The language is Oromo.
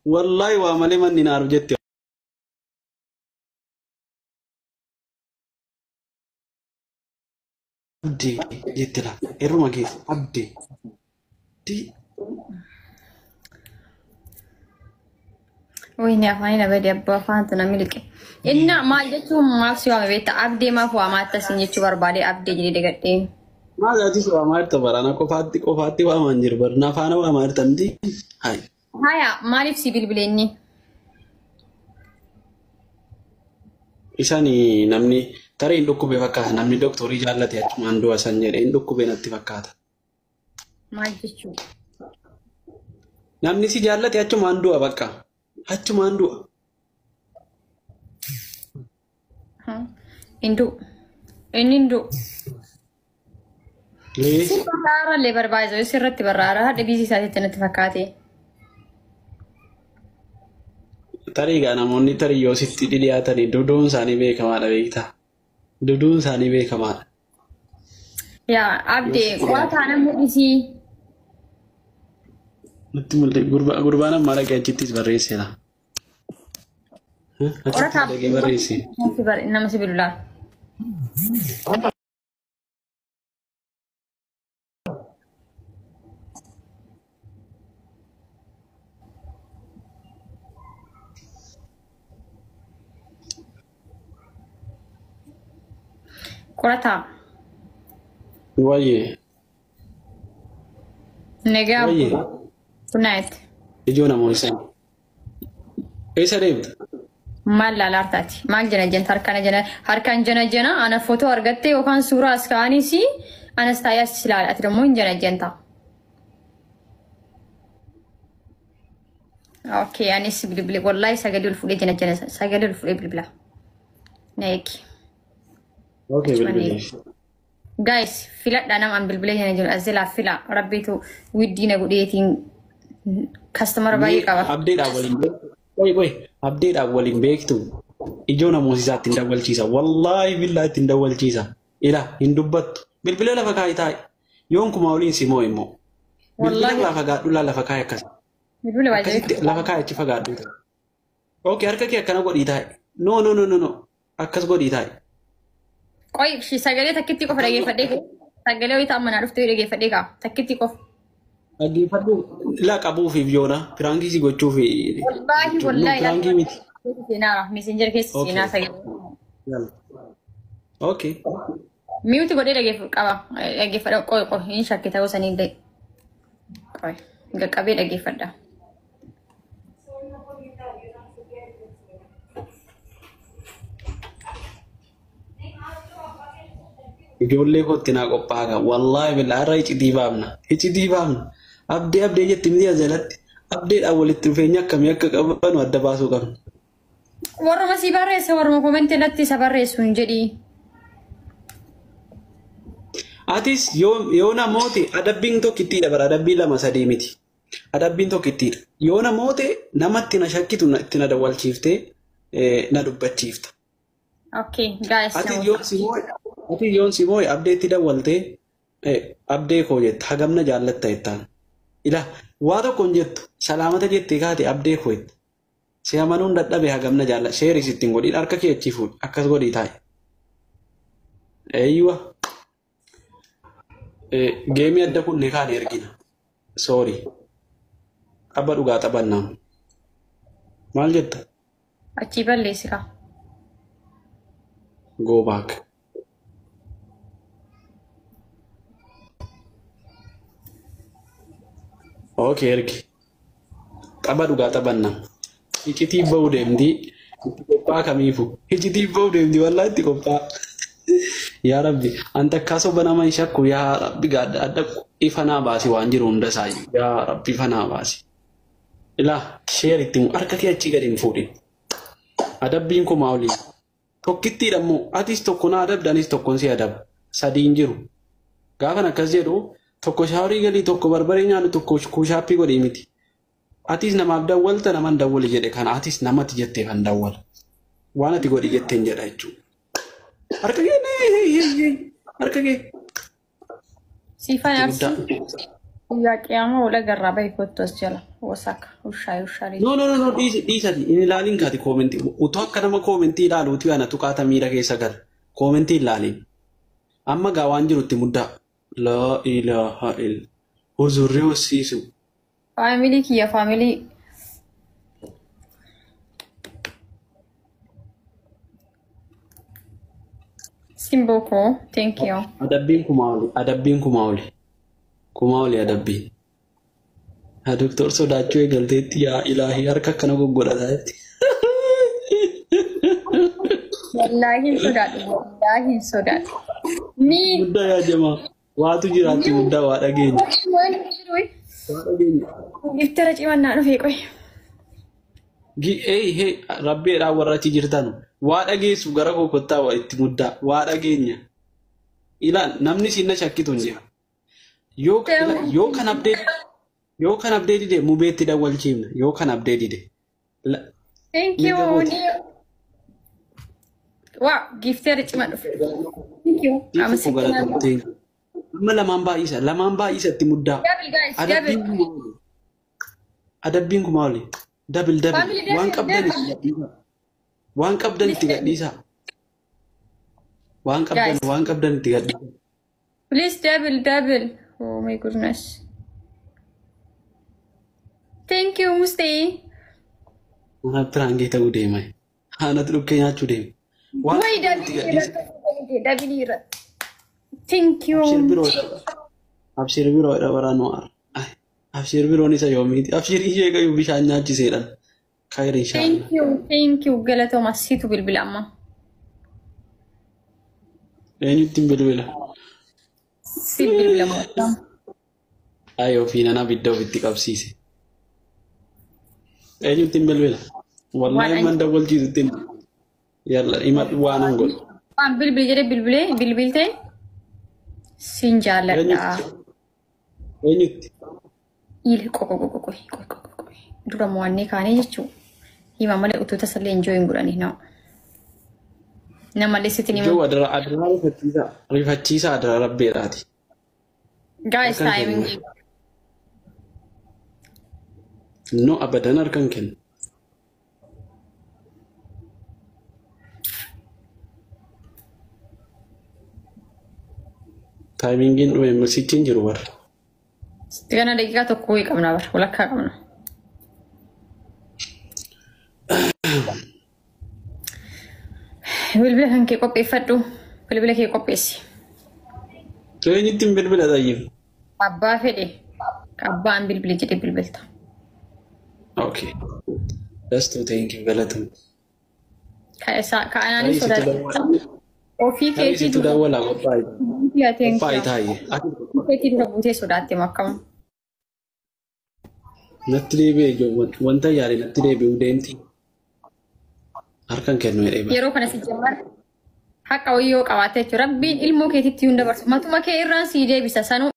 والله وعملي من نار جت عبدي جت لا إرما كيس عبدي دي وين يا فاينة بدي أبغى فانتنا ملكي إن ما جتوا ما سوى بيت عبدي ما هو ما تسني تشوفر بالي عبدي جديد قدي ما جاتي سوا ما ارتبر أنا كفاتي وأمانجر برنا فانا وما ارتمدي هاي هيا ما نفسي بالبليني إساني نمني ترى إندوكو بفكها نمني دكتوري جالت يا عمان دوا سنجر إندوكو بنتي فكاتا ما جتوا نمني سي جالت يا عمان دوا بكا عمان دوا إندو ليه برارا اللي بربايزو يسرت برارا هذا بيزي ساتي تنتفكاتي ترى أنا موني ترى يوسف تدي تري دودون ساني بيك ما بيكتا دودون ساني بيك ما يا عبدي قوات أنا مؤسي نتمنى قربانا مالا كأجتيس بريسي لا قرات أجتيس بريسي إنما سبيل الله قراتها ويه نجاب ويه كنايت يجونا موسى إيش ريبت ما لا لارتاتي ما جنا هركان جنا أنا فوتو أرجعتي وكان صورة أسكاني سي أنا استايس سلال أترمون جنتا أوكي يعني سبلي بلي والله سجدوا الفولي جنا سجدوا الفولي بلا نايك أوكي بالبلي guys فيلا أنا عم بالبلي هنا جل أزلا فيلا ربيتو ودينا قديتين customer باي كوا update أولين وي update أولين بيكتو يجونا موسى تندول چيزا والله بالله تندول چيزا إلا هندبت بالبلي لا فكاي تاي يومكم أولين سيمو إمو بالبلي لا فكاي لا فكاي كذا بالبلي واجد لا فكاي تفكاي أوكي أركا كي أكنا قولي تاي no أكاس قولي تاي كوي شي سجلي تكتي كوف رجع فديك سجلي ويتأمن عرفت رجع فديك تكتي كوف أجي فدو لا كابو في فيونا فرانكي سي قلتو في والله فرانكي ميت سينا ميسنجر كيس سينا سجلي يلا أوكي ميوت قولي رجع فدا كوي إن شاء كتاو سنين ده كوي قبل رجع فدا ijoollee kootti naa qophaa'a wallahi billahi har'a iccitii baafna abdee jetti miti jalatti abdeedhaan walitti dhufeenya akkamii akka qabanu adda baasuu qabna. warra si barreessa warra koomenti irratti isa barreessu hin jedhii. Atis yoo namooti adabbiin tokkittiidha bara adabbii lama sadii miti adabbiin tokkittiidha yoo namooti namatti na shakkitu itti na dawwalchiiftee na dubbachiifta. Okay guys. Ati yoon si mooy abdeetti dawwaltee abdee koo jette hagamna jaallatta jettaan ila waa tokkoon jettu salaamata jettee kaate abdee koo jette si amanuun dadhabe hagamna jaalla sheerii sittiin godhiin harka kee achi fuudhi akkas godhii taa'e. Eeyyuwa geemii adda kunne kaan ergina soorii abba dhugaa taphannaa maal jetta? Achi balleessika. Go back. Okay, ergi. Tapha dhugaa taphannaa. Iccitii bahuu deemti. Itti qophaa'a kamiifu. Iccitii bahuu deemti walaa itti qophaa'a. Yaa Rabbi, anta akkasoo banama hin shakku yaa Rabbi gaadda adda ifa naa baasi waan jiru hunda isaayyuu. Yaa Rabbi ifa naa baasi. Ilaa sheer ittiin harka kee achi gadi hin fuudhin. Adabbiin kun maa olii? Tokkittiidha immoo atis tokko na adabda anis tokkoon si adaba. Sadiin jiru. Gaafan akkas jedhu tokko shaaworii galii tokko barbaree nyaannu tokko kuushaappii godhii miti. Atis namaaf dawwalta naman dawwali jedhe kana atis namatti jettee kan dawwala. Waan ati godhi jetteen jedha jechuudha. Harka kee harka kee. Siifan absi. Yaqiyaama wala garraba ikottos jala wasaka ushari. No. Dhiisati. Inni ilaaliin kaati koomentii. Utuu akka nama koomentii ilaaluuti ana tuqaata miira keessa gala. Koomentii ilaaliin. Amma gaa waan jirutti muddaa. La ilaha illa. Huzurri hossiisu. Family kiyya family. Simboko, thank you. Adabbiin kumaa'oli. Kumaa'oli adabbiin. Doktor sodaachuu eegalteetti yaa ilaahii harka akkana goggodhataa jetti. Wallahi sodaadhu. Guddaa yaa jamaa. Waatu jiraatti guddaa waa dhageenya. Giftara cimannaa dhufee qoy. Rabbeedhaan warra achi jirtan waa dhageessu gara kokottaa waa itti muddaa waa dhageenya. Ilaal namni sinna shakkitu hin jira. Yoo kan abdee dide mubeetti dawwalchiifna yoo kan abdee dide. Thank you. Wow, giftara cima dhufe. Thank you. Amma lamaan baay'isa itti muddaa. Adabbiin kumaa'oli. Double. Waan qabdan itti gadhiisa. Waan qabdan itti gadhiisa. Please double. Oh my goodness. Thank you, Musti. Ana pirangee ta'uu deema. Haanatu dhukkee nyaachuu deema. Wait, double. Thank you. Abshir biroo dha waraanoo. Abshir biroon isa yoomiiti. Abshir ishee qayyuu bishaan nyaachiseedhaan. Khayri inshallah. Thank you. Galatoomaa siitu bilbila amma. Eenyutti bilbila? Si bilbila mootaa. Ayoo fi nana bidda ofitti qabsiise. Eenyutti bilbila? Wallahi man dawwalchiisutti. Yalla imal waan an godhu. Waan bilbil jedhee bilbilte siin jaalladha. Eenyutti? Qoy. Dura mo'annee kaanee jechuudha. Hima malee utuu tasallee enjoyin godhanii na'u. Nama leessitti ni Joo adara rifachiisa adara rabbeedhaati. Guys, timing. No abadan harkan kennu. Timingin dhume musiitiin jiru warra. Gana daqiiqaa tokko wayii qabna bara walakkaa qabna. Bilbila kan kee qopheeffadhu. Bilbila kee qopheessi. Eenyutti bilbila ta'iin? Abbaa fedhe. Abbaan bilbila jedhee bilbilta. Okay. That's too thank you galatam. Ka'anaanis sodaata. Ofii keetii dura wala qophaa'e. Qophaa'e taa'ee. Keetii dura buutee sodaatte makkama. Natti deebi'ee wanta yaade natti deebi'uu deemti. Harkan kennu jedhee. Yeroo kana si jammar haqa wayyoo qabaatee jechuudha. Rabbiin ilmoo keetitti hunda barsu. Matuma kee irraan sii deebisa sanuu.